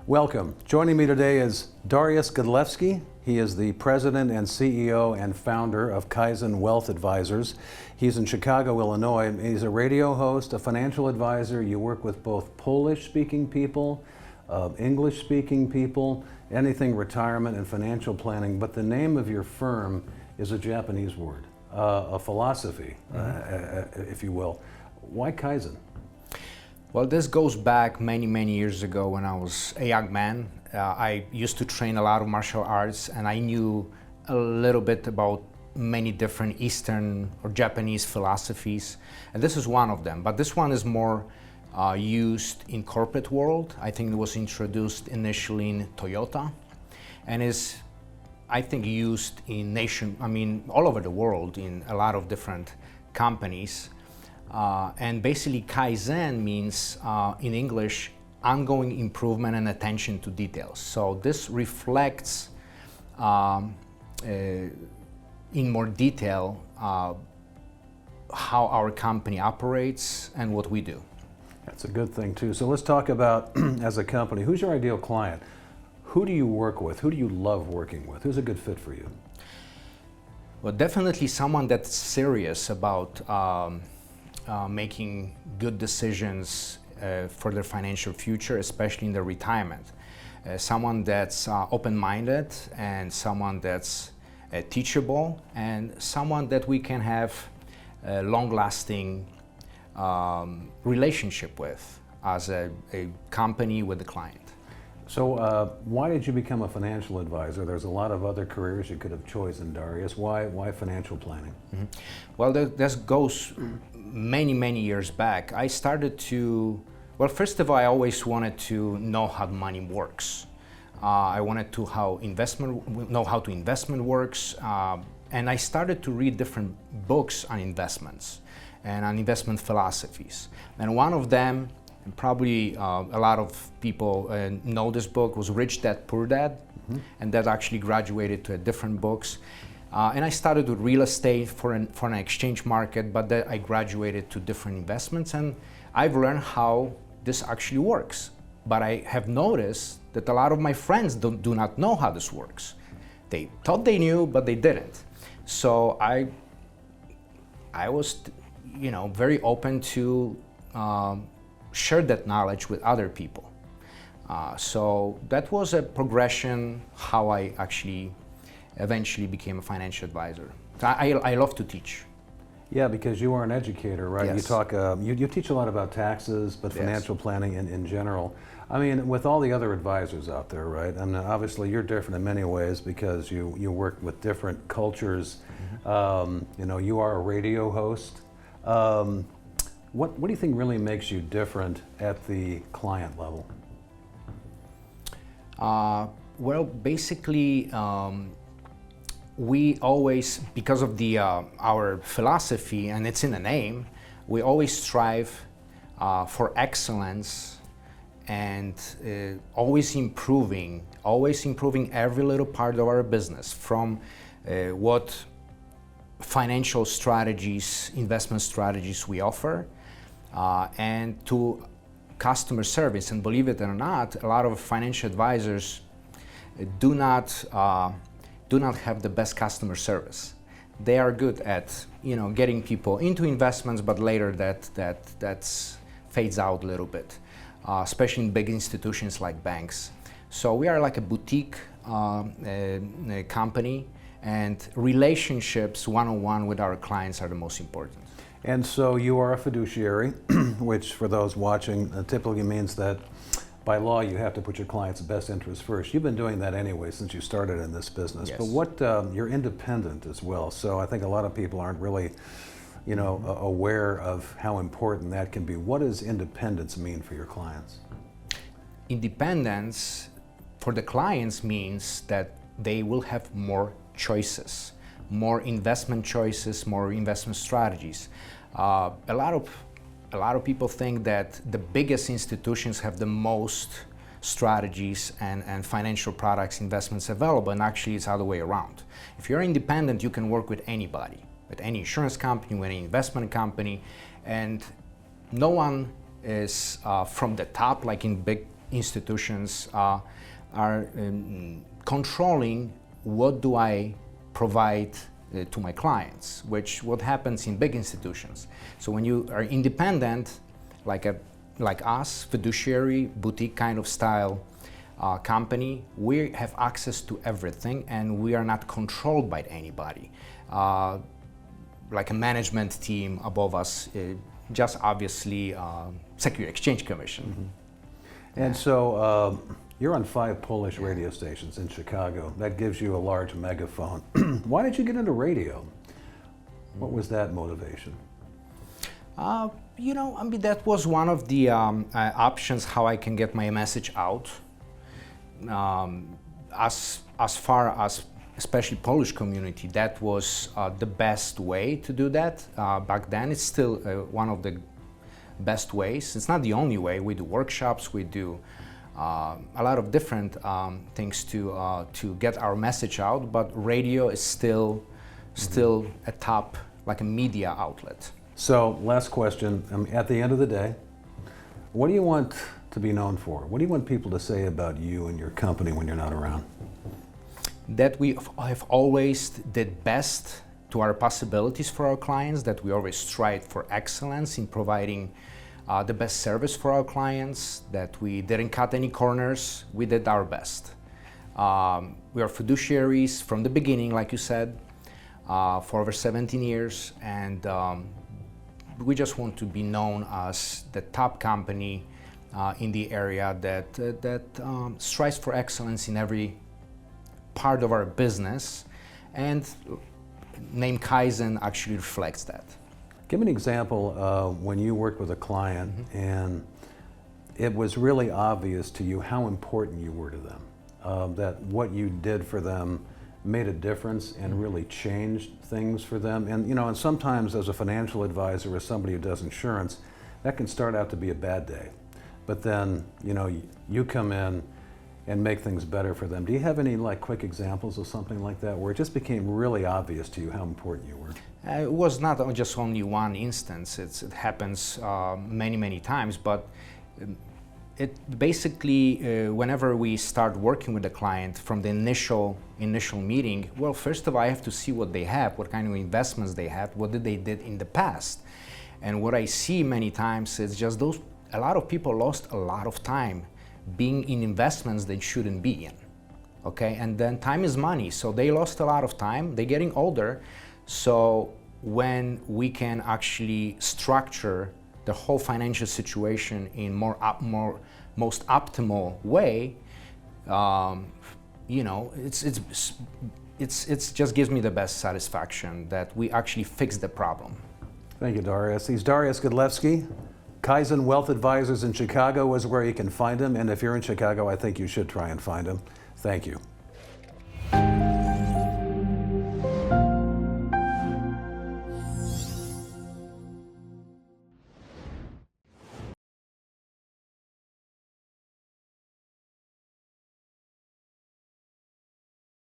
Welcome. Joining me today is Dariusz Godlewski. He is the president and CEO and founder of Kaizen Wealth Advisors. He's in Chicago, Illinois. He's a radio host, a financial advisor. You work with both Polish-speaking people, English-speaking people, anything retirement and financial planning. But the name of your firm is a Japanese word, a philosophy, if you will. Why Kaizen? Well, this goes back many years ago when I was a young man. I used to train a lot of martial arts, and I knew a little bit about many different Eastern or Japanese philosophies, and this is one of them. But this one is more used in corporate world. I think it was introduced initially in Toyota, and is, I think, used in all over the world in a lot of different companies. And basically Kaizen means, in English, ongoing improvement and attention to details. So this reflects in more detail how our company operates and what we do. That's a good thing too. So let's talk about, as a company, who's your ideal client? Who do you work with? Who do you love working with? Who's a good fit for you? Well, definitely someone that's serious about making good decisions for their financial future, especially in their retirement. Someone that's open-minded, and someone that's teachable, and someone that we can have a long-lasting relationship with as a company with the client. So why did you become a financial advisor? There's a lot of other careers you could have chosen, Darius. Why financial planning? Well, this goes many years back. I started to, well, first of all, I always wanted to know how money works. I wanted to know how investment works, and I started to read different books on investments and on investment philosophies. And one of them, and probably a lot of people know this book, was Rich Dad, Poor Dad, and that actually graduated to different books. And I started with real estate for an exchange market, but then I graduated to different investments, and I've learned how this actually works. But I have noticed that a lot of my friends do not know how this works. They thought they knew, but they didn't. So I was, very open to share that knowledge with other people. So that was a progression how I actually eventually became a financial advisor. I love to teach. Yeah, because you are an educator, right? Yes. You talk, you teach a lot about taxes, but financial planning in general. I mean, with all the other advisors out there, right? I mean, obviously you're different in many ways because you work with different cultures. You are a radio host. What do you think really makes you different at the client level? Well, basically, we always, because of our philosophy, and it's in the name, we always strive for excellence and always improving every little part of our business, from what financial strategies, investment strategies we offer, and to customer service. And believe it or not, a lot of financial advisors do not have the best customer service. They are good at getting people into investments, but later that fades out a little bit, especially in big institutions like banks. So we are like a boutique company, and relationships one-on-one with our clients are the most important. And so you are a fiduciary, which for those watching typically means that by law you have to put your client's best interest first. You've been doing that anyway since you started in this business. Yes. But you're independent as well. So I think a lot of people aren't really, aware of how important that can be. What does independence mean for your clients? Independence for the clients means that they will have more choices, more investment choices, more investment strategies. A lot of people think that the biggest institutions have the most strategies and financial products, investments available, and actually it's the other way around. If you're independent, you can work with anybody, with any insurance company, with any investment company, and no one is from the top, like in big institutions are controlling what do I provide to my clients, which what happens in big institutions. So when you are independent, like us, fiduciary, boutique kind of style company, we have access to everything and we are not controlled by anybody. Like a management team above us, just obviously Security Exchange Commission. Mm-hmm. And so you're on 5 Polish radio stations in Chicago. That gives you a large megaphone. Why did you get into radio? What was that motivation? You know, I mean, that was one of the options how I can get my message out. As far as especially Polish community, that was the best way to do that. Back then, it's still one of the best ways. It's not the only way. We do workshops, we do a lot of different things to get our message out, but radio is still a top, like a media outlet. So, last question. At the end of the day, what do you want to be known for? What do you want people to say about you and your company when you're not around? That we have always did best to our possibilities for our clients, that we always strive for excellence in providing the best service for our clients, that we didn't cut any corners, we did our best. We are fiduciaries from the beginning, like you said, for over 17 years, and we just want to be known as the top company in the area that strives for excellence in every part of our business, and name Kaizen actually reflects that. Give me an example when you worked with a client and it was really obvious to you how important you were to them, that what you did for them made a difference and really changed things for them. And and sometimes as a financial advisor or somebody who does insurance, that can start out to be a bad day. But then, you come in and make things better for them. Do you have any quick examples of something like that where it just became really obvious to you how important you were? It was not just only one instance. It happens many times, but it basically, whenever we start working with a client from the initial meeting, well, first of all, I have to see what they have, what kind of investments they have, what they did in the past. And what I see many times is just a lot of people lost a lot of time being in investments they shouldn't be in, okay? And then time is money, so they lost a lot of time, they're getting older, so when we can actually structure the whole financial situation in most optimal way, it's just gives me the best satisfaction that we actually fix the problem. Thank you, Darius. He's Darius Godlewski. Kaizen Wealth Advisors in Chicago is where you can find him, and if you're in Chicago, I think you should try and find him. Thank you.